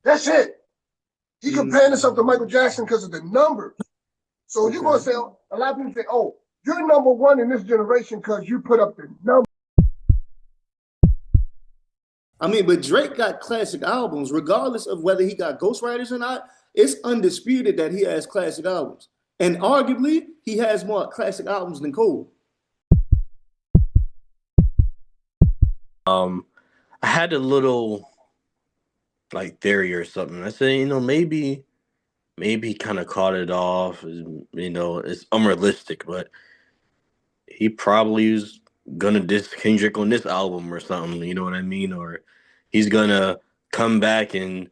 That's it. He comparing himself to Michael Jackson because of the numbers. So you're going to say, a lot of people say, oh, you're number one in this generation because you put up the numbers. I mean, but Drake got classic albums, regardless of whether he got ghostwriters or not. It's undisputed that he has classic albums. And arguably, he has more classic albums than Cole. I had a little like theory or something. I said, maybe he kind of caught it off. It's unrealistic, but he probably is gonna diss Kendrick on this album or something. You know what I mean? Or he's gonna come back and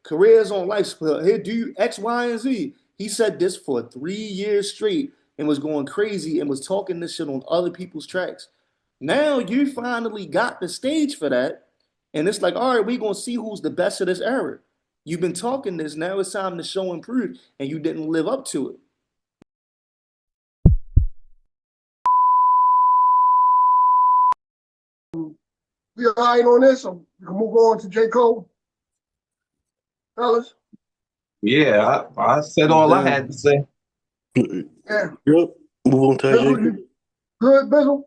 careers on life support. He'll do X, Y, and Z. He said this for 3 years straight and was going crazy and was talking this shit on other people's tracks. Now you finally got the stage for that. And it's like, all right, we're going to see who's the best of this era. You've been talking this. Now it's time to show and prove. And you didn't live up to it. We all right on this, so we can move on to J. Cole. Fellas? Yeah, I said all I had to say. Yeah. Yep. Move on to J. Cole. Good, Bizzle?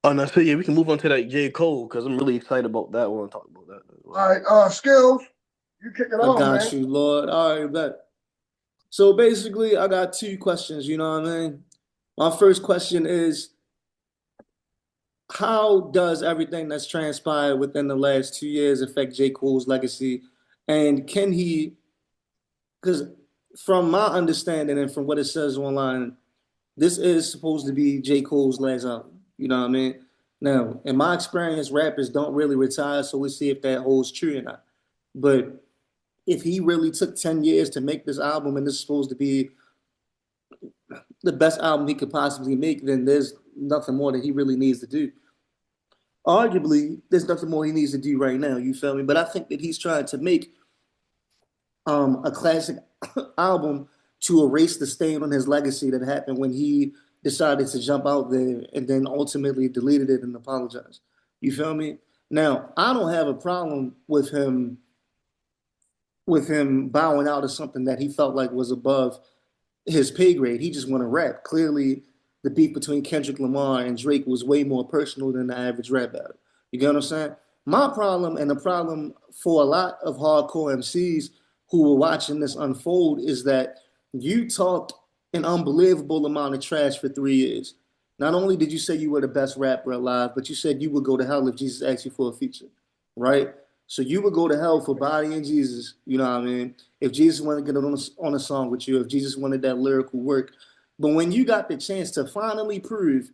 And I said, yeah, we can move on to that J. Cole because I'm really excited about that. I want to talk about that. All right, Skills, you kick it off, man. I got you, Lord. All right, bet. So basically, I got 2 questions, you know what I mean? My first question is, how does everything that's transpired within the last 2 years affect J. Cole's legacy? And can he, because from my understanding and from what it says online, this is supposed to be J. Cole's last album. You know what I mean? Now, in my experience, rappers don't really retire, so we'll see if that holds true or not. But if he really took 10 years to make this album and this is supposed to be the best album he could possibly make, then there's nothing more that he really needs to do. Arguably, there's nothing more he needs to do right now, you feel me? But I think that he's trying to make a classic album to erase the stain on his legacy that happened when he decided to jump out there and then ultimately deleted it and apologized. You feel me? Now, I don't have a problem with him bowing out of something that he felt like was above his pay grade. He just want to rap. Clearly, the beef between Kendrick Lamar and Drake was way more personal than the average rap battle. You get what I'm saying? My problem, and the problem for a lot of hardcore MCs who were watching this unfold, is that you talked an unbelievable amount of trash for 3 years. Not only did you say you were the best rapper alive, but you said you would go to hell if Jesus asked you for a feature, right? So you would go to hell for Body and Jesus, you know what I mean? If Jesus wanted to get on a song with you, if Jesus wanted that lyrical work. But when you got the chance to finally prove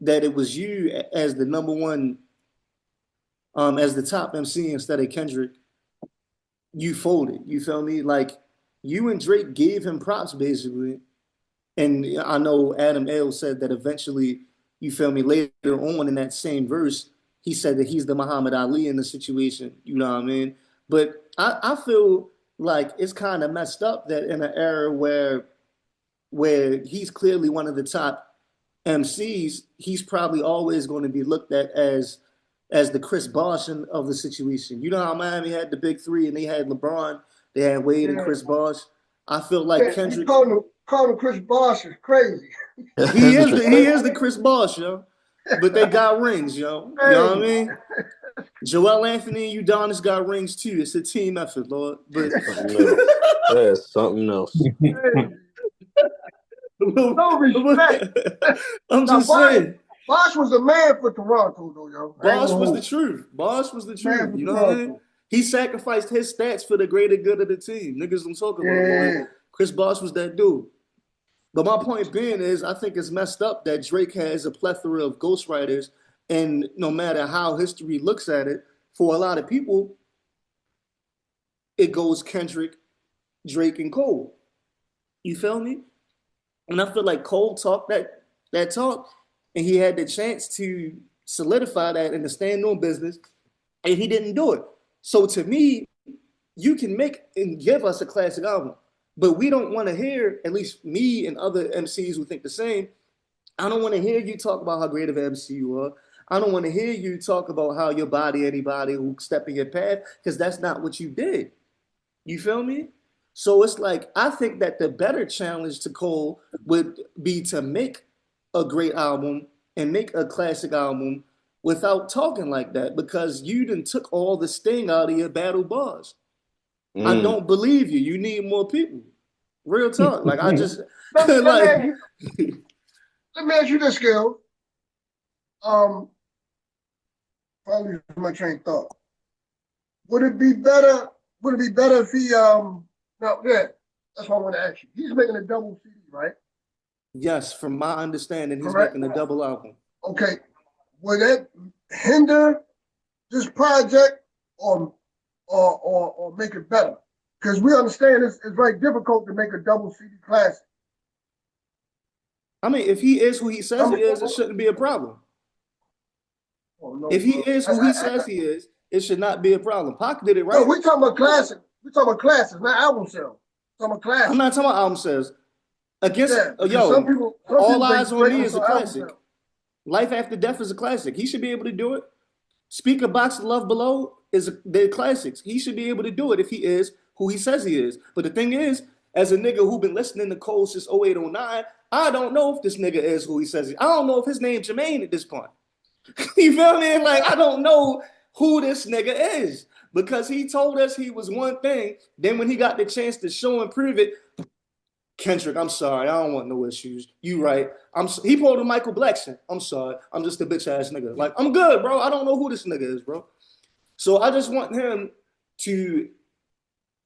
that it was you as the number one, as the top MC instead of Kendrick, you folded, you feel me? Like, you and Drake gave him props, basically. And I know Adam L said that eventually, you feel me, later on in that same verse, he said that he's the Muhammad Ali in the situation, you know what I mean? But I feel like it's kind of messed up that in an era where he's clearly one of the top MCs, he's probably always going to be looked at as the Chris Bosh of the situation. You know how Miami had the big 3 and they had LeBron, they had Wade and Chris Bosh. I feel like Kendrick calling him Chris Bosh is crazy. He is the Chris Bosh, yo. But they got rings, yo. You know what I mean? Joel Anthony and Udonis got rings too. It's a team effort, Lord. But that's something else. No respect. I'm just saying. Bosh was a man for Toronto, though, yo. Bosh was the truth. Bosh was the truth. You know what I mean? He sacrificed his stats for the greater good of the team. Niggas don't talk about it. Chris Bosh was that dude. But my point being is, I think it's messed up that Drake has a plethora of ghostwriters, and no matter how history looks at it, for a lot of people, it goes Kendrick, Drake, and Cole. You feel me? And I feel like Cole talked that talk, and he had the chance to solidify that in the stand-on business, and he didn't do it. So to me, you can make and give us a classic album, but we don't want to hear, at least me and other MCs who think the same, I don't want to hear you talk about how great of an MC you are. I don't want to hear you talk about how your body anybody who step in your path, because that's not what you did. You feel me? So it's like, I think that the better challenge to Cole would be to make a great album and make a classic album without talking like that, because you done took all the sting out of your battle bars. I Mm. don't believe you. You need more people. Real talk. Like, I just Let, let me ask like you, let me ask you this, Gil. Probably my train of thought. Would it be better? Would it be better if he no, yeah, that's what I want to ask you. He's making a double CD, right? yes, from my understanding, he's Correct. making a double album. Okay. Would that hinder this project or make it better? Because we understand it's very difficult to make a double CD classic. I mean, if he is who he says he is, it shouldn't be a problem. Oh, no, If he is who he I, says he is, it should not be a problem. Pac did it no, right. we talking about classic. We talking about classics, not album sales. Talking about classic. I'm not talking about album sales. Against Yeah, because yo, some people All think Eyes on Drake Me was is a on album classic. sales. Life After Death is a classic. He should be able to do it. Speak a Box of Love Below they're classics. He should be able to do it if he is who he says he is. But the thing is, as a nigga who been listening to Cole since 08, 09, I don't know if this nigga is who he says he is. I don't know if his name's Jermaine at this point. You feel me? Like, I don't know who this nigga is, because he told us he was one thing. Then when he got the chance to show and prove it, Kendrick, I'm sorry, I don't want no issues. You right. He pulled a Michael Blackson. I'm sorry, I'm just a bitch ass nigga. Like, I'm good, bro. I don't know who this nigga is, bro. So I just want him to,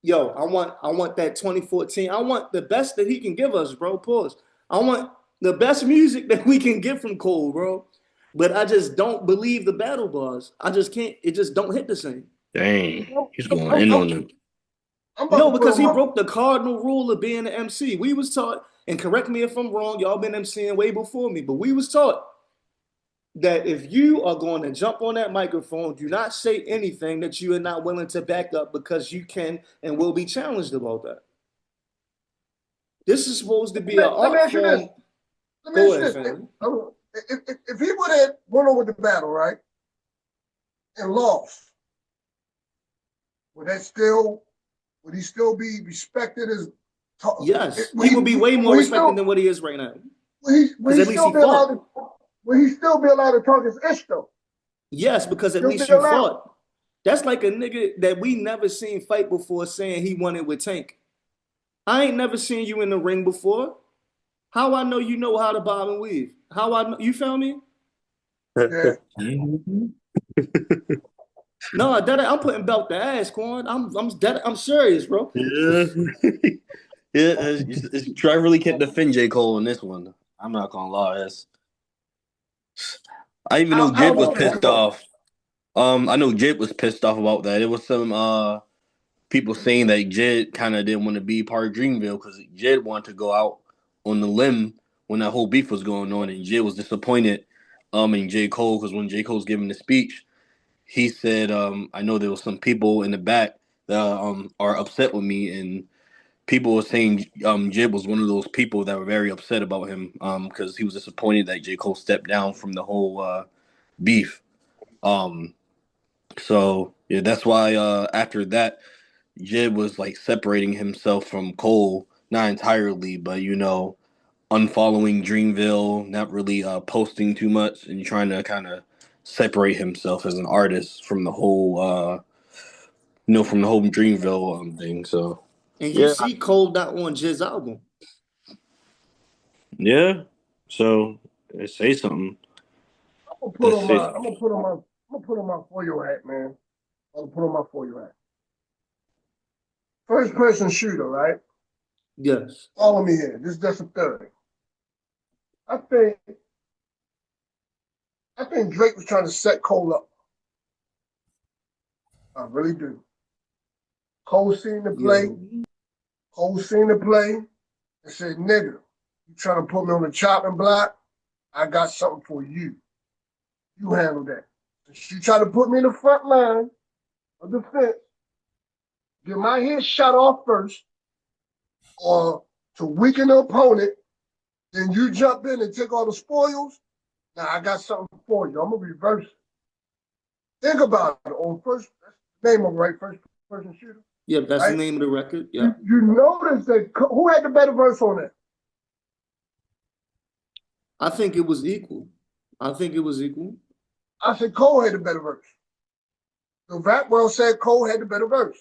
I want that 2014. I want the best that he can give us, bro. Pause. I want the best music that we can get from Cole, bro. But I just don't believe the battle bars. I just can't. It just don't hit the same. Dang, he's I'm, going I'm, in I'm, on them. I'm about No, to put because on he my. broke the cardinal rule of being an MC. We was taught, and correct me if I'm wrong, y'all been MCing way before me, but we was taught that if you are going to jump on that microphone, do not say anything that you are not willing to back up, because you can and will be challenged about that. This is supposed to be an Let me art ask you this. form. Let me Go ask you ahead, this. family. If he would have went on with the battle, right, and lost, would that still? Would he still be respected as? Yes, he will be way more respected than what he is right now. Will Because he at least still he be allowed fought. to? Will he still be allowed to talk his ish though? Yes, because at Still be least you allowed. fought. That's like a nigga that we never seen fight before saying he wanted with Tank. I ain't never seen you in the ring before. How I know you know how to bob and weave? How I know, you feel me? Yeah. No, I'm putting belt to ass, Quan. I'm serious, bro. Yeah, yeah. I really can't defend J. Cole in this one. I'm not gonna lie. I even know Jid was Album pissed sales. off. I know Jid was pissed off about that. It was some people saying that Jid kind of didn't want to be part of Dreamville because Jid wanted to go out on the limb when that whole beef was going on, and Jid was disappointed in J. Cole, because when J. Cole's giving the speech, he said, I know there was some people in the back that are upset with me, and people were saying Jid was one of those people that were very upset about him because he was disappointed that J. Cole stepped down from the whole beef. Um, so yeah, that's why after that, Jid was like separating himself from Cole, not entirely, but unfollowing Dreamville, not really posting too much, and trying to kind of separate himself as an artist from the whole, from the whole Dreamville thing. So And you yeah, see Cole not on Jiz's album. yeah. So say something. I'm gonna put Let's on say my. something. I'm gonna put on my for-you hat, man. I'm gonna put on my for-you hat. First person shooter, right? Yes. Follow me here. This is just a theory. I think Drake was trying to set Cole up. I really do. Cole seen the play. Yo. Cole seen the play and said, "Nigga, you trying to put me on the chopping block? I got something for you. You handle that. Since you try to put me in the front line of defense, get my head shot off first, or to weaken the opponent, then you jump in and take all the spoils. Now I got something for you. I'm gonna reverse it. Think about it. On first name of right, first person shooter. Yeah, that's right? the name of the record. Yeah. You notice that who had the better verse on that? I think it was equal. I think it was equal. I said Cole had the better verse. The rap world said Cole had the better verse.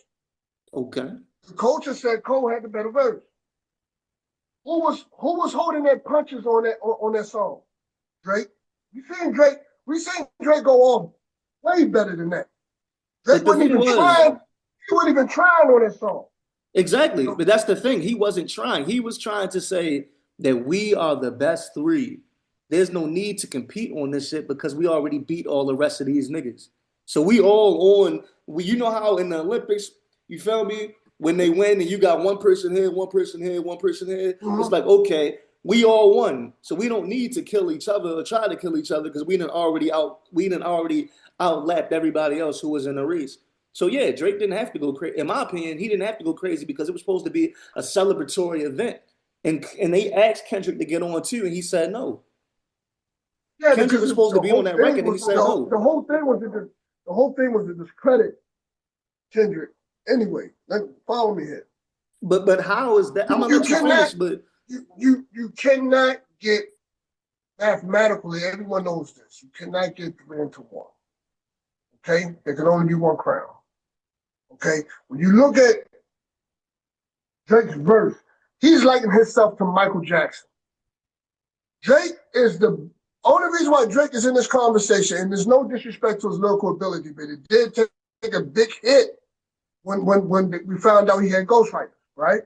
Okay. The culture said Cole had the better verse. Who was holding their punches on that song? Drake. We seen Drake go off way better than that. Drake wasn't even trying. He wasn't even trying on that song. Exactly. But that's the thing. He wasn't trying. He was trying to say that we are the best three. There's no need to compete on this shit because we already beat all the rest of these niggas. So we all on, you know how in the Olympics, you feel me? When they win and you got one person here, one person here, one person here, it's like, okay, we all won. So we don't need to kill each other or try to kill each other because we done already outlapped everybody else who was in the race. So yeah, Drake didn't have to go crazy. In my opinion, he didn't have to go crazy because it was supposed to be a celebratory event. And they asked Kendrick to get on too, and he said no. Yeah, Kendrick was supposed to be on that record, and he said no. The whole thing was to discredit Kendrick. Anyway, follow me here. But how is that? I'm gonna let you finish, but you cannot get mathematically. Everyone knows this. You cannot get 3 into 1. Okay, there can only be one crown. Okay, when you look at Drake's verse, he's likening himself to Michael Jackson. Drake is the only reason why Drake is in this conversation, and there's no disrespect to his lyrical ability, but it did take a big hit when we found out he had ghostwriters, right?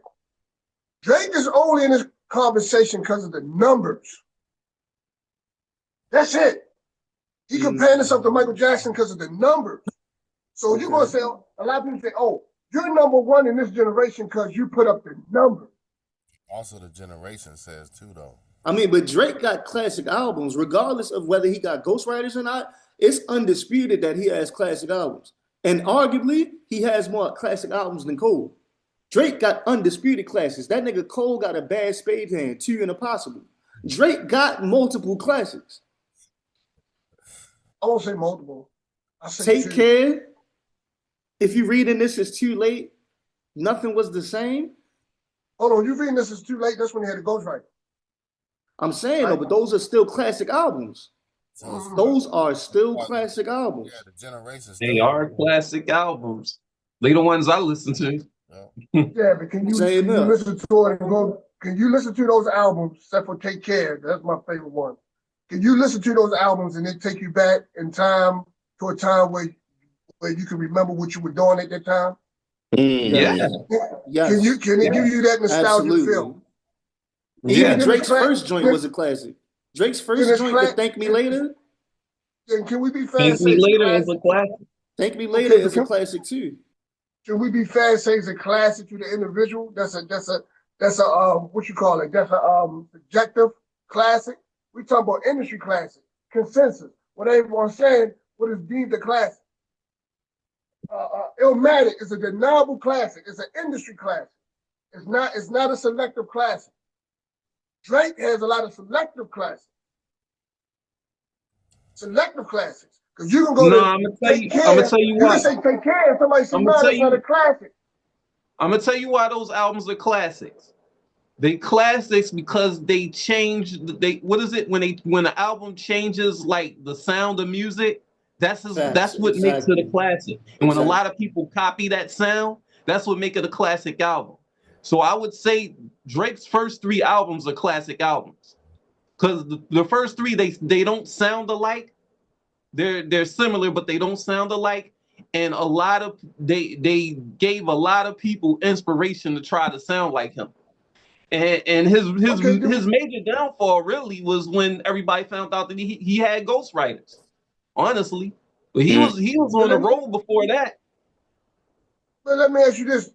Drake is only in this conversation because of the numbers. That's it. He comparing himself to Michael Jackson because of the numbers. So you're going to say, a lot of people say, oh, you're number one in this generation because you put up the numbers. Also, the generation says too, though. I mean, but Drake got classic albums, regardless of whether he got ghostwriters or not. It's undisputed that he has classic albums. And arguably, he has more classic albums than Cole. Drake got undisputed classics. That nigga Cole got a Bad Spade Hand, 2 and Impossible. Drake got multiple classics. I won't say multiple. I say Take Care. If you reading this is too late, nothing was the same. Hold on, you reading this is too late. That's when he had a ghostwriter. I'm saying though, but those are still classic albums. Those are still classic albums. Yeah, the generations. They are classic albums. They the ones I listen to. Yeah, but can you listen to it and go? Can you listen to those albums except for Take Care? That's my favorite one. Can you listen to those albums and then take you back in time to a time where you can remember what you were doing at that time? Yeah. Yes. Can it give you that nostalgia feel? Even Drake's first joint was a classic. Drake's first joint, with Thank Me Later. Then can we be fair? Thank Me Later is a classic. Thank Me Later is a classic too. Should we be fair and say it's a classic to the individual? That's a what you call it? That's a subjective classic. We talking about industry classic, consensus. What everyone's saying, what is deemed a classic. Illmatic is a deniable classic. It's an industry classic. It's not a selective classic. Drake has a lot of selective classics. Because you can go I'm gonna tell you why. You can say Take Care and somebody say, no, that's not a classic. I'm gonna tell you why those albums are classics. They classics because they changed. What is it when an album changes like the sound of music? That's what makes it a classic. And when a lot of people copy that sound, that's what makes it a classic album. So I would say Drake's first 3 albums are classic albums because the first 3 they don't sound alike. They're similar, but they don't sound alike. And a lot of they gave a lot of people inspiration to try to sound like him. And his major downfall really was when everybody found out that he had ghostwriters. Honestly, but he was on the road before that. But let me ask you this,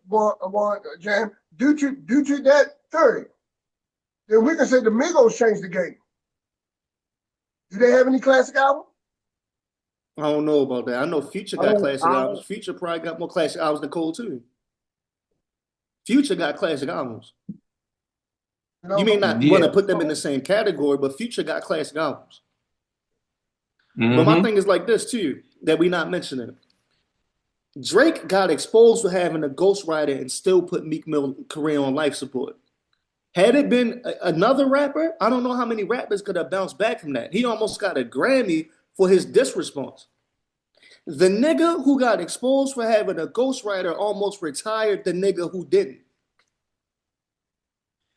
Jam. Due to that theory, then we can say the Migos changed the game. Do they have any classic albums? I don't know about that. I know Future got classic albums. Future probably got more classic albums than Cole too. Future got classic albums. You may not want to put them in the same category, but Future got classic albums. But my thing is like this too, that we not mentioning. Drake got exposed for having a ghostwriter and still put Meek Mill's career on life support. Had it been another rapper, I don't know how many rappers could have bounced back from that. He almost got a Grammy for his diss response. The nigga who got exposed for having a ghostwriter almost retired the nigga who didn't.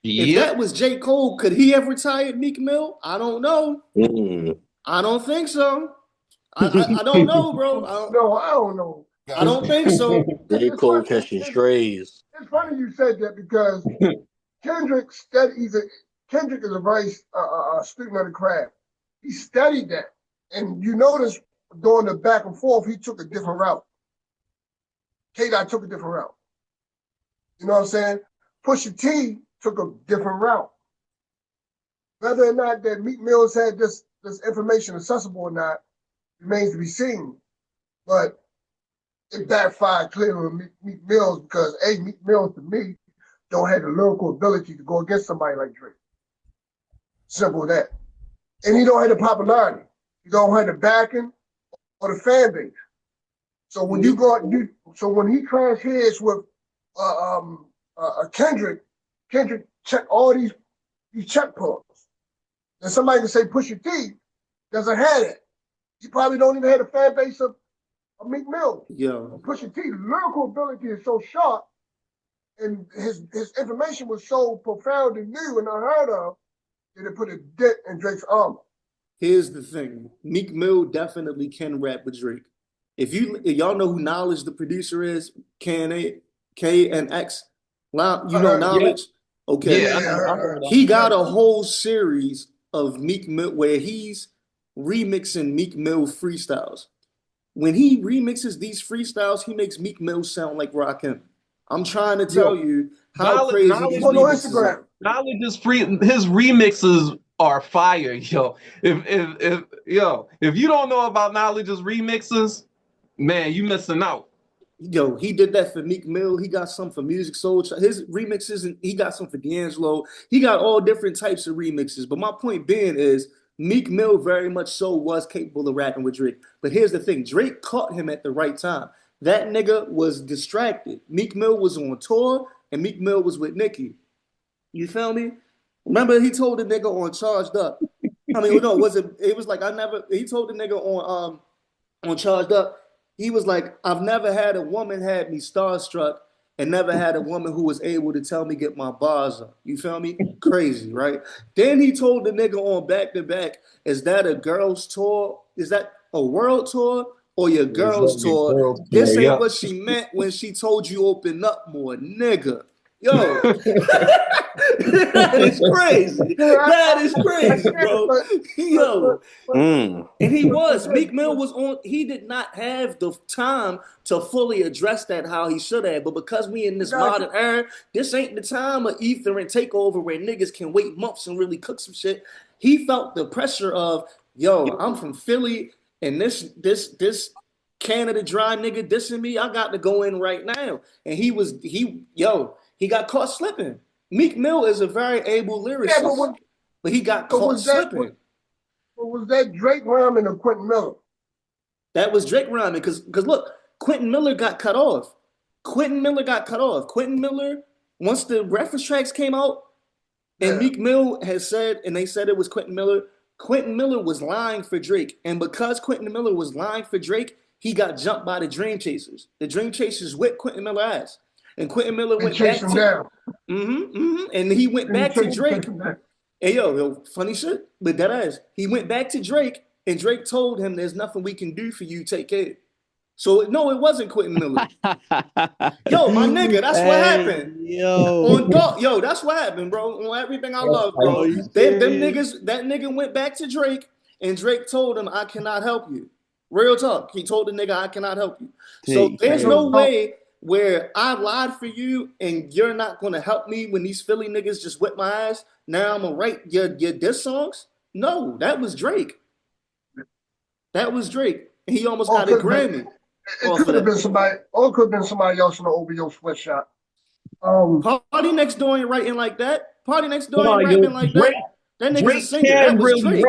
If that was J. Cole, could he have retired Meek Mill? I don't know. I don't think so. I don't know, bro. I don't know. I don't think so. J. Cole catching strays. It's funny you said that because Kendrick is a very student of the craft. He studied that. And you notice during the back and forth, he took a different route. K-Dot took a different route. You know what I'm saying? Pusha T took a different route. Whether or not that Meek Mills had this information accessible or not remains to be seen. But it backfired clearly on Meek Mills because Meek Mills to me don't have the lyrical ability to go against somebody like Drake. Simple as that. And he don't have the popularity. He don't have the backing or the fan base. So when when he crash heads with Kendrick check all these checkpoints. And somebody can say Pusha T doesn't have it. He probably don't even have the fan base of Meek Mill. Yeah. Pusha T's lyrical ability is so sharp, and his information was so profound and new and unheard of that it put a dent in Drake's armor. Here's the thing: Meek Mill definitely can rap with Drake. If y'all know who Knowledge, the producer, is, K and X, you know Knowledge. Yeah. Okay, Yeah. He got a whole series of Meek Mill where he's remixing Meek Mill freestyles. When he remixes these freestyles, he makes Meek Mill sound like Rakim. I'm trying to tell you how crazy these remixes are. Knowledge is free. His remixes are fire, yo. If you don't know about Knowledge's remixes, man, you missing out. Yo, he did that for Meek Mill. He got some for Music Soul. His remixes, and he got some for D'Angelo. He got all different types of remixes. But my point being is, Meek Mill very much so was capable of rapping with Drake. But here's the thing. Drake caught him at the right time. That nigga was distracted. Meek Mill was on tour, and Meek Mill was with Nicki. You feel me? Remember, he told the nigga on Charged Up. I mean, no, it was like he told the nigga on Charged Up, he was like, I've never had a woman had me starstruck and never had a woman who was able to tell me get my bars up. You feel me? Crazy, right? Then he told the nigga on Back to Back, is that a girl's tour? Is that a world tour or your girl's tour? This ain't what she meant when she told you open up more, nigga. Yo, that is crazy. That is crazy, bro. Yo. And Meek Mill was on, he did not have the time to fully address that how he should have. But because we in this modern era, this ain't the time of ether and takeover where niggas can wait months and really cook some shit. He felt the pressure of, yo, I'm from Philly and this Canada dry nigga dissing me, I got to go in right now. And he got caught slipping. Meek Mill is a very able lyricist, but he got caught slipping. But was that Drake rhyming or Quentin Miller? That was Drake rhyming because look, Quentin Miller got cut off. Quentin Miller, once the reference tracks came out, and Meek Mill has said, and they said it was Quentin Miller was lying for Drake. And because Quentin Miller was lying for Drake, he got jumped by the Dream Chasers. The Dream Chasers whipped Quentin Miller ass. And Quentin Miller went back to and he went back to Drake. Hey, yo, funny shit, but that ass. He went back to Drake, and Drake told him, "There's nothing we can do for you. Take care." So no, it wasn't Quentin Miller. Yo, my nigga, that's what happened. Yo, that's what happened, bro. On everything I love, bro. That nigga went back to Drake, and Drake told him, "I cannot help you." Real talk. He told the nigga, "I cannot help you." So there's no way where I lied for you and you're not gonna help me when these Philly niggas just whip my ass. Now I'm gonna write your diss songs. No, that was Drake. And he almost got a Grammy. It could have been somebody, or it could have been somebody else in the OVO sweatshop. Party Next Door ain't writing like that. Party Next Door ain't rapping like that. That nigga's a singer. That was Drake.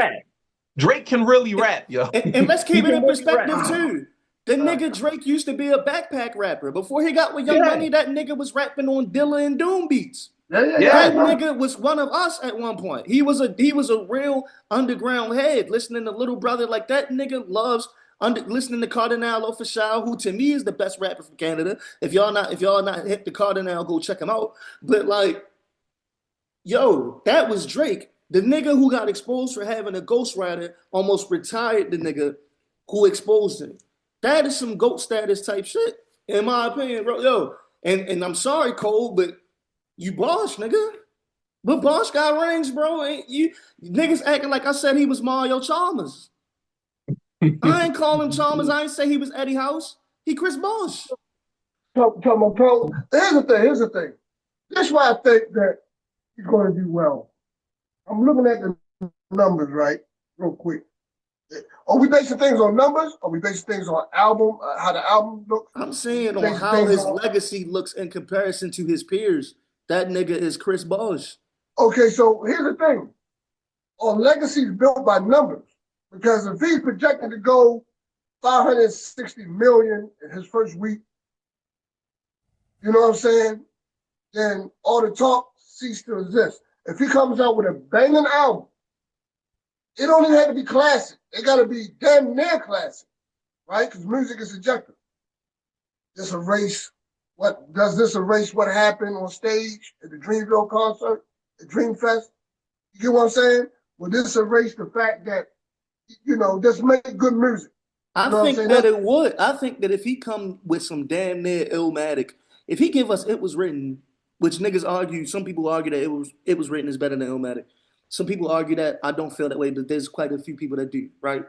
Drake can really rap, yo. And let's He keep it can in really rap. perspective too. The nigga Drake used to be a backpack rapper. Before he got with Young Yeah. Money, that nigga was rapping on Dilla and Doom beats. Yeah. That nigga was one of us at one point. He was a real underground head, listening to Little Brother. Like that nigga loves listening to Cardinal Official, who to me is the best rapper from Canada. If y'all not hit the Cardinal, go check him out. But like, yo, that was Drake. The nigga who got exposed for having a ghostwriter almost retired the nigga who exposed him. That is some GOAT status type shit, in my opinion, bro. Yo, and I'm sorry, Cole, but you Bosch, nigga. But Bosch got rings, bro. Ain't you niggas acting like I said he was Mario Chalmers. I ain't call him Chalmers. I ain't say he was Eddie House. He Chris Bosch. Here's the thing. This is why I think that he's going to do well. I'm looking at the numbers, right? Real quick. Are we basing things on numbers? Are we basing things on album, how the album looks? I'm saying on how his legacy looks in comparison to his peers. That nigga is Chris Bosch. Okay, so here's the thing. Our legacy is built by numbers. Because if he's projected to go 560 million in his first week, you know what I'm saying? Then all the talk ceases to exist. If he comes out with a banging album, it don't even have to be classic. It got to be damn near classic, right? Because music is subjective. This erase what happened on stage at the Dreamville concert, at Dreamfest? You get what I'm saying? Will this erase the fact that, just make good music? I think that it would. I think that if he come with some damn near Illmatic, if he give us It Was Written, which niggas argue, some people argue that it was written is better than Illmatic. Some people argue that. I don't feel that way, but there's quite a few people that do, right?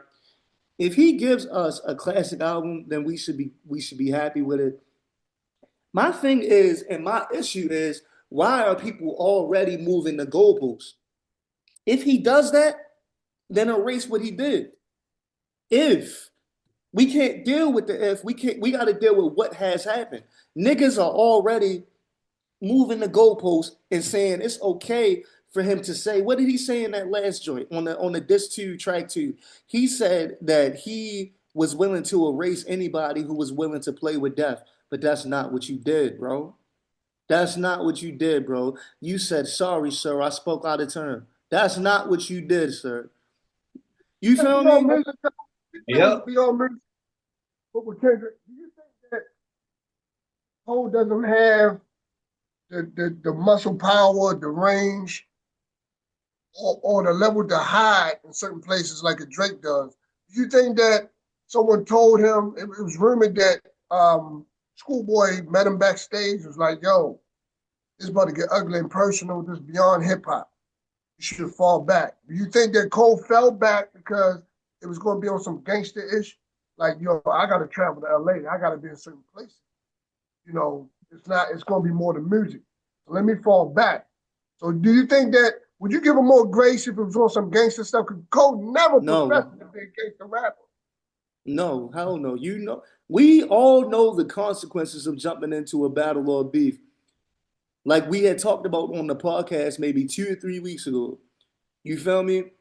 If he gives us a classic album, then we should be happy with it. My thing is, and my issue is, why are people already moving the goalposts? If he does that, then erase what he did. If we can't deal with the if, we got to deal with what has happened. Niggas are already moving the goalposts and saying it's okay for him to say, what did he say in that last joint on the disc 2, track 2? He said that he was willing to erase anybody who was willing to play with death, but that's not what you did, bro. That's not what you did, bro. You said, sorry, sir, I spoke out of turn. That's not what you did, sir. You feel me? Yep. But with Kendrick, do you think that Cole doesn't have the muscle power, the range, or the level to hide in certain places like a Drake does? Do you think that someone told him, it was rumored that Schoolboy met him backstage, was like, yo, it's about to get ugly and personal, this is beyond hip hop. You should fall back. Do you think that Cole fell back because it was going to be on some gangster-ish? Like, yo, I got to travel to LA. I got to be in certain places. It's going to be more than music. So let me fall back. So do you think that, would you give him more grace if it was on some gangster stuff? Because Cole never professed to be a gangster rapper. No, hell no. We all know the consequences of jumping into a battle or beef. Like we had talked about on the podcast maybe 2 or 3 weeks ago. You feel me?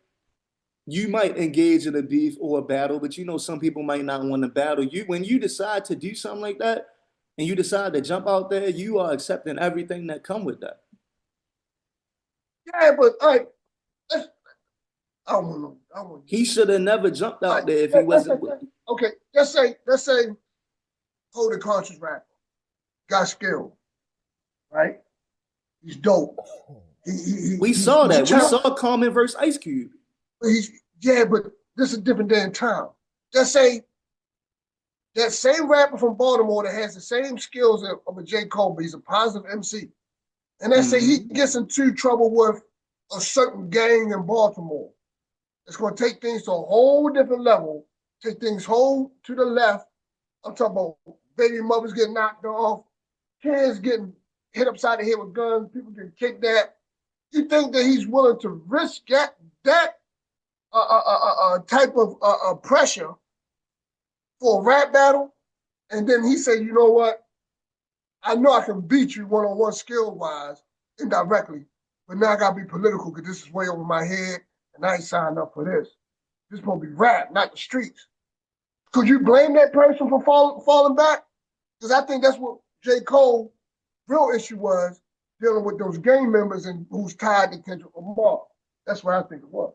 You might engage in a beef or a battle, but some people might not want to battle. When you decide to do something like that and you decide to jump out there, you are accepting everything that come with that. Yeah, but I don't know. He should have never jumped out there if he wasn't. Okay, let's say hold a conscious rapper, got skill, right? He's dope. We saw that. We saw Common versus Ice Cube. But this is a different day and time. Just say that same rapper from Baltimore that has the same skills of a J. Cole, but he's a positive MC. And let's say he gets into trouble with a certain gang in Baltimore. It's going to take things to a whole different level, take things whole to the left. I'm talking about baby mothers getting knocked off, kids getting hit upside the head with guns, people getting kicked at. You think that he's willing to risk that type of pressure for a rap battle? And then he said, you know what? I know I can beat you one-on-one skill-wise, indirectly, but now I got to be political because this is way over my head, and I ain't signed up for this. This supposed to be rap, not the streets. Could you blame that person for falling back? Because I think that's what J. Cole's real issue was, dealing with those gang members and who's tied to Kendrick Lamar. That's what I think it was.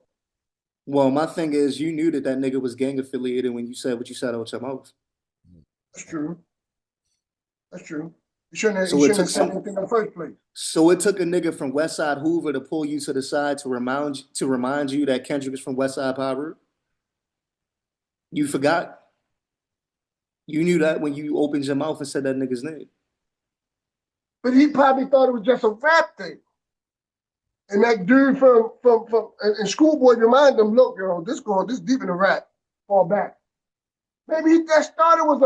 Well, my thing is, you knew that nigga was gang affiliated when you said what you said out your mouth. That's true. That's true. You shouldn't have said anything in the first place. So it took a nigga from Westside Hoover to pull you to the side to remind you that Kendrick is from Westside Power. You forgot? You knew that when you opened your mouth and said that nigga's name. But he probably thought it was just a rap thing. And that dude from Schoolboy reminded him, look, yo, this deep in the rap, fall back. Maybe that started was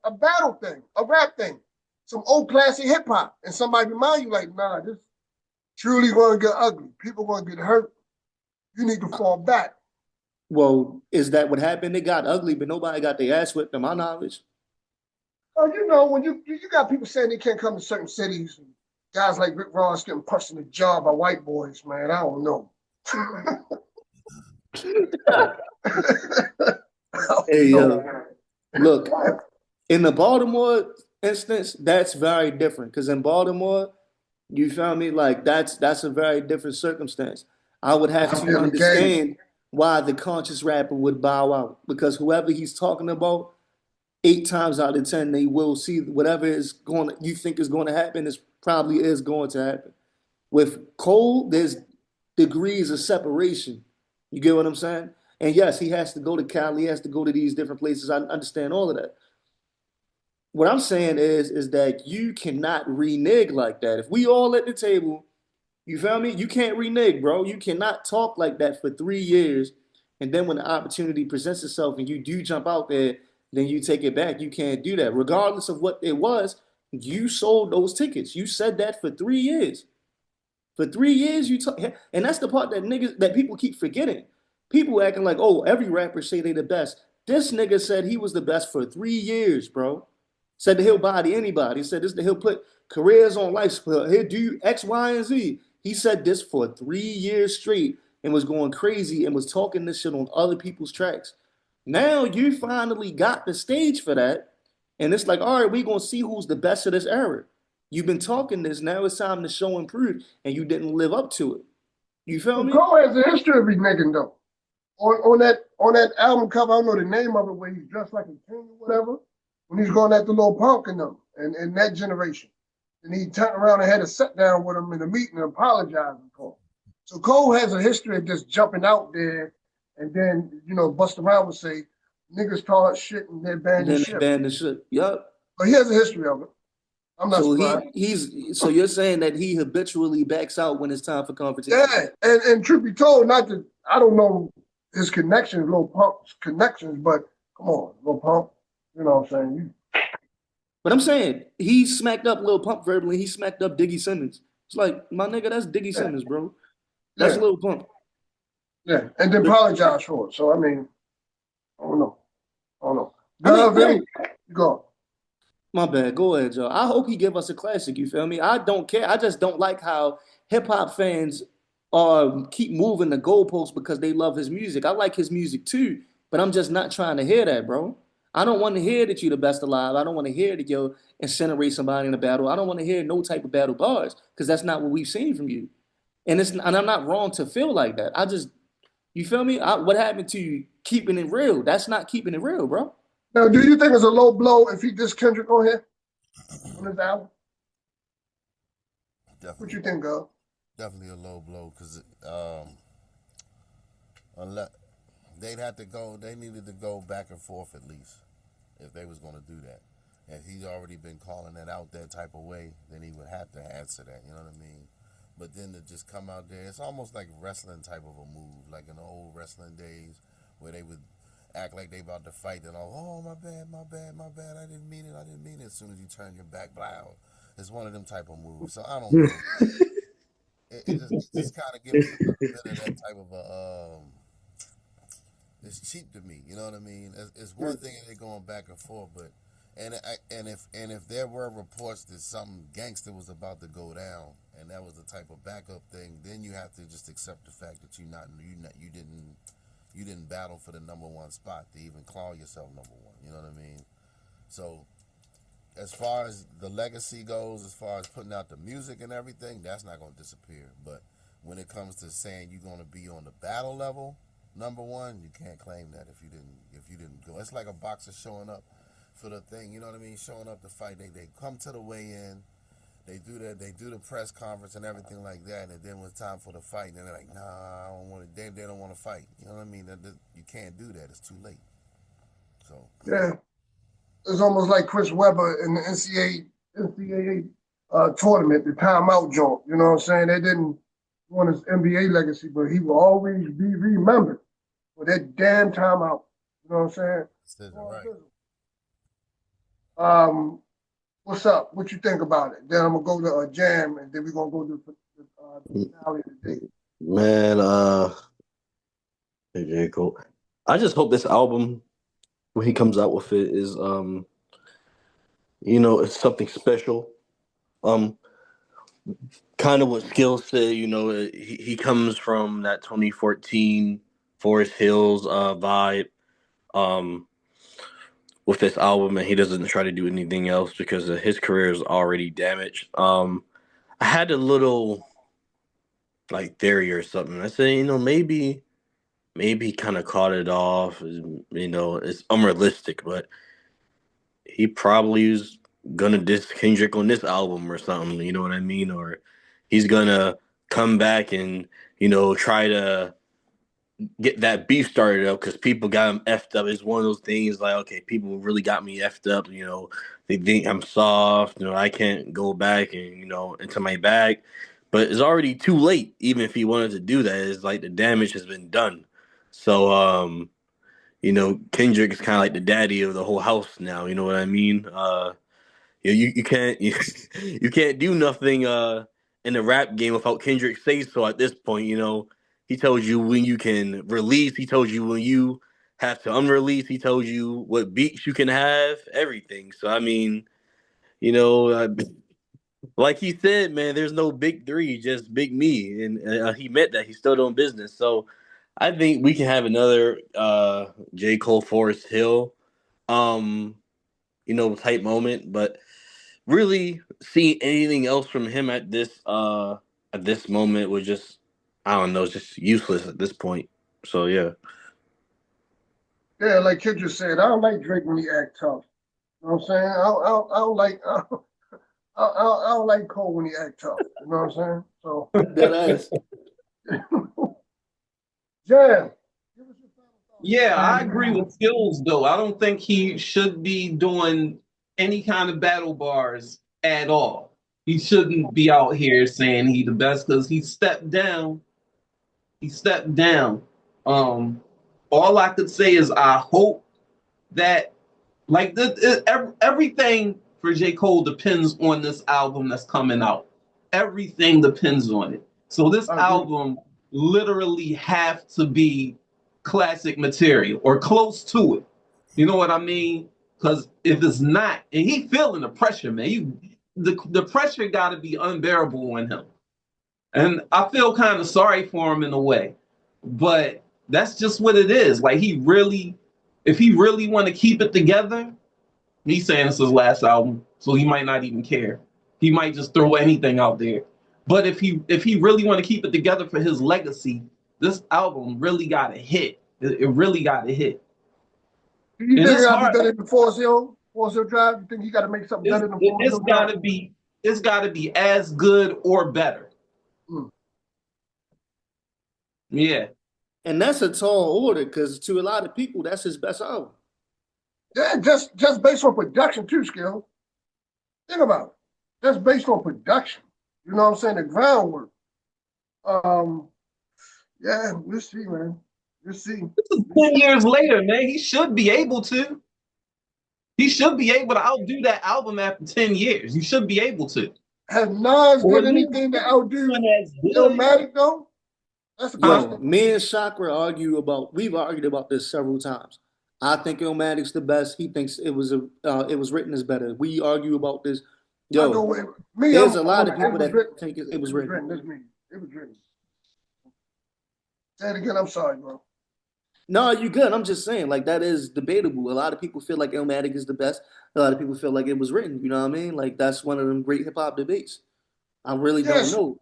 a battle thing, a rap thing, some old classic hip hop, and somebody remind you like, nah, this truly gonna get ugly. People gonna get hurt. You need to fall back. Well, is that what happened? It got ugly, but nobody got their ass whipped, to my knowledge. Oh, you know, when you got people saying they can't come to certain cities, and guys like Rick Ross getting punched in the jaw by white boys, man, I don't know. Hey, look, in the Baltimore instance, that's very different. Because in Baltimore, you feel me? Like that's a very different circumstance. I would have to understand why the conscious rapper would bow out. Because whoever he's talking about, 8 times out of 10, they will see whatever you think is going to happen probably is going to happen. With Cole, there's degrees of separation. You get what I'm saying? And yes, he has to go to Cali, he has to go to these different places. I understand all of that. What I'm saying is that you cannot renege like that. If we all at the table, you feel me? You can't renege, bro. You cannot talk like that for 3 years, and then when the opportunity presents itself and you do jump out there, then you take it back. You can't do that. Regardless of what it was, you sold those tickets. You said that for 3 years. For 3 years, and that's the part that people keep forgetting. People acting like, oh, every rapper say they the best. This nigga said he was the best for 3 years, bro. Said that he'll body anybody. Said this that he'll put careers on life support. He'll do X, Y, and Z. He said this for 3 years straight and was going crazy and was talking this shit on other people's tracks. Now you finally got the stage for that. And it's like, all right, we're going to see who's the best of this era. You've been talking this. Now it's time to show and prove. And you didn't live up to it. You feel me? Cole has a history of reneging, though. On that album cover, I don't know the name of it, where he's dressed like a king or whatever, when he's going at the Lil Punk and them, and that generation. And he turned around and had a sit down with him in a meeting and apologizing for him. So Cole has a history of just jumping out there and then, bust around and say, niggas talk shit and they're banding shit. Yup. But he has a history of it. I'm not surprised. So you're saying that he habitually backs out when it's time for confrontation? Yeah, and truth be told, I don't know his connections, Lil Pump's connections, but come on, Lil Pump, you know what I'm saying? But I'm saying, he smacked up Lil Pump verbally, he smacked up Diggy Simmons. It's like, my nigga, that's Diggy Simmons, bro. That's Lil Pump. Yeah, and then apologize for it. So, I mean, I don't know. Go. My bad. Go ahead, Joe. I hope he give us a classic. You feel me? I don't care. I just don't like how hip hop fans keep moving the goalposts because they love his music. I like his music too, but I'm just not trying to hear that, bro. I don't want to hear that you the best alive. I don't want to hear that you incinerate somebody in a battle. I don't want to hear no type of battle bars because that's not what we've seen from you. And I'm not wrong to feel like that. You feel me? What happened to you keeping it real? That's not keeping it real, bro. Now, do you think it's a low blow if he dissed Kendrick on here on his album? Definitely. What you think, Go? Definitely a low blow because unless they needed to go back and forth at least if they was going to do that. If he's already been calling it out that type of way, then he would have to answer that. You know what I mean? But then to just come out there, it's almost like wrestling type of a move, like in the old wrestling days where they would act like they about to fight and all, oh, my bad, I didn't mean it. As soon as you turn your back, blah. It's one of them type of moves. So I don't know. it just kind of gives a bit of that type of a, it's cheap to me, you know what I mean? It's one thing if they're going back and forth, but And if there were reports that some gangster was about to go down, and that was the type of backup thing, then you have to just accept the fact that you didn't battle for the #1 spot to even call yourself #1. You know what I mean? So as far as the legacy goes, as far as putting out the music and everything, that's not going to disappear. But when it comes to saying you're going to be on the battle level #1, you can't claim that if you didn't go. It's like a boxer showing up for the thing, you know what I mean? Showing up to fight, they come to the weigh-in, they do the press conference and everything like that, and then when it's time for the fight, and they're like, nah, I don't want to. They don't want to fight. You know what I mean? You can't do that. It's too late. So yeah, it's almost like Chris Webber in the NCAA tournament, the timeout joint. You know what I'm saying? They didn't want his NBA legacy, but he will always be remembered for that damn timeout. You know what I'm saying? that's right. What's up? What you think about it? Then I'm gonna go to a jam, and then we're gonna go to the finale of the day. Man, J. Cole. I just hope this album, when he comes out with it, is it's something special. Kind of what Skill said, he comes from that 2014 Forest Hills vibe. With this album, and he doesn't try to do anything else because his career is already damaged. I had a little like theory or something. I said, maybe he kind of caught it off. It's unrealistic, but he probably is gonna diss Kendrick on this album or something. You know what I mean? Or he's gonna come back and try to get that beef started up because people got him effed up. It's one of those things like, okay, people really got me effed up. They think I'm soft. I can't go back and into my bag. But it's already too late. Even if he wanted to do that, it's like the damage has been done. So, Kendrick is kind of like the daddy of the whole house now. You know what I mean? You can't you can't do nothing in the rap game without Kendrick say so at this point. He tells you when you can release. He told you when you have to unrelease. He told you what beats you can have. Everything. So I mean, like he said, man, there's no big three, just big me, and he meant that. He's still doing business. So I think we can have another J. Cole Forest Hill, type moment, but really seeing anything else from him at this moment was just, I don't know, it's just useless at this point. So yeah. Yeah, like Kendrick said, I don't like Drake when he act tough. You know what I'm saying? I don't like I don't like Cole when he act tough. You know what I'm saying? So That ass. Jam. Give us your final thoughts. Yeah, I agree with Skills though. I don't think he should be doing any kind of battle bars at all. He shouldn't be out here saying he the best because he stepped down. He stepped down. All I could say is I hope that everything for J. Cole depends on this album that's coming out. Everything depends on it. So this album literally have to be classic material or close to it. You know what I mean? Because if it's not, and he feeling the pressure, man, the pressure got to be unbearable on him. And I feel kind of sorry for him in a way, but that's just what it is. Like if he really want to keep it together, he's saying it's his last album, so he might not even care. He might just throw anything out there. But if he really want to keep it together for his legacy, this album really got to hit. It really got to hit. Do you think it got to be better than Forest Hill Drive? You think he got to make something better than Forest Hill Drive? It's got to be as good or better. Yeah. And that's a tall order because to a lot of people, that's his best album. Yeah, just based on production too, Skill. Think about it. Just based on production. You know what I'm saying? The groundwork. Yeah, we'll see, man. We'll see. This is 10 years later, man. He should be able to. He should be able to outdo that album after 10 years. He should be able to. Has Nas did anything to outdo Illmatic though? That's the question. Me and Chakra we've argued about this several times. I think Illmatic's the best. He thinks it was written as better. We argue about this. I know Yo, me. there's I'm, a lot I'm- of people it was that written. think it It was was written. written. That's me. It was written. Say it again. I'm sorry, bro. No, you good. I'm just saying, like, that is debatable. A lot of people feel like Illmatic is the best. A lot of people feel like it was written. You know what I mean? Like, that's one of them great hip hop debates. I really don't Yes, know.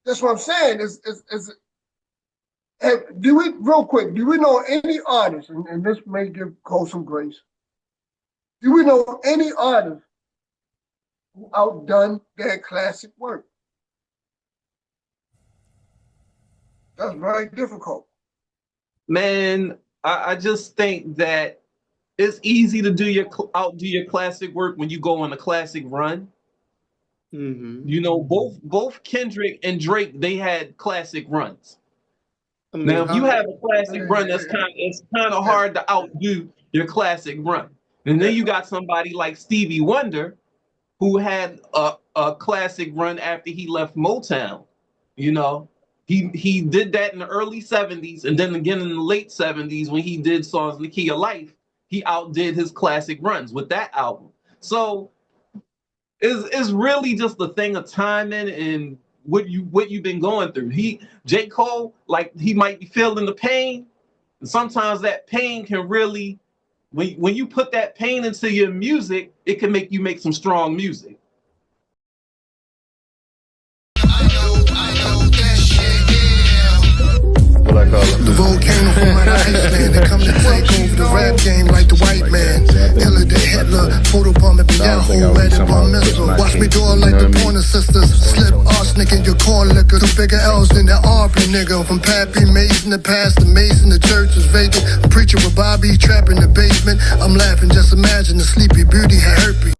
that's what I'm saying. Do we real quick? Do we know any artists? And this may give Cole some grace. Do we know any artist who outdone their classic work? That's very difficult. Man, I just think that it's easy to outdo your classic work when you go on a classic run. Mm-hmm. You know, both Kendrick and Drake, they had classic runs. I mean, Now, if you have a classic run, Yeah. it's kind of hard to outdo your classic run. And then you got somebody like Stevie Wonder, who had a classic run after he left Motown. You know, he did that in the early 70s, and then again in the late 70s when he did songs in the Key of Life, he outdid his classic runs with that album. So it's really just a thing of timing and what you've been going through. J. Cole, like, he might be feeling the pain, and sometimes that pain can really, when you put that pain into your music, it can make you make some strong music. What I call it? The volcano from out of Iceland, they come to take over the rap game like the white man. Hiller than Hitler, photobomb and Yahoo, read it on missile. Watch me do it like the Pointer Sisters. Slip arsenic in your corn liquor. Two bigger L's than that Aubrey nigga. From Pappy Mays in the past, the Mays in the church was vacant. A preacher with Bobby trapped in the basement. I'm laughing, just imagine the Sleepy Beauty had herpes.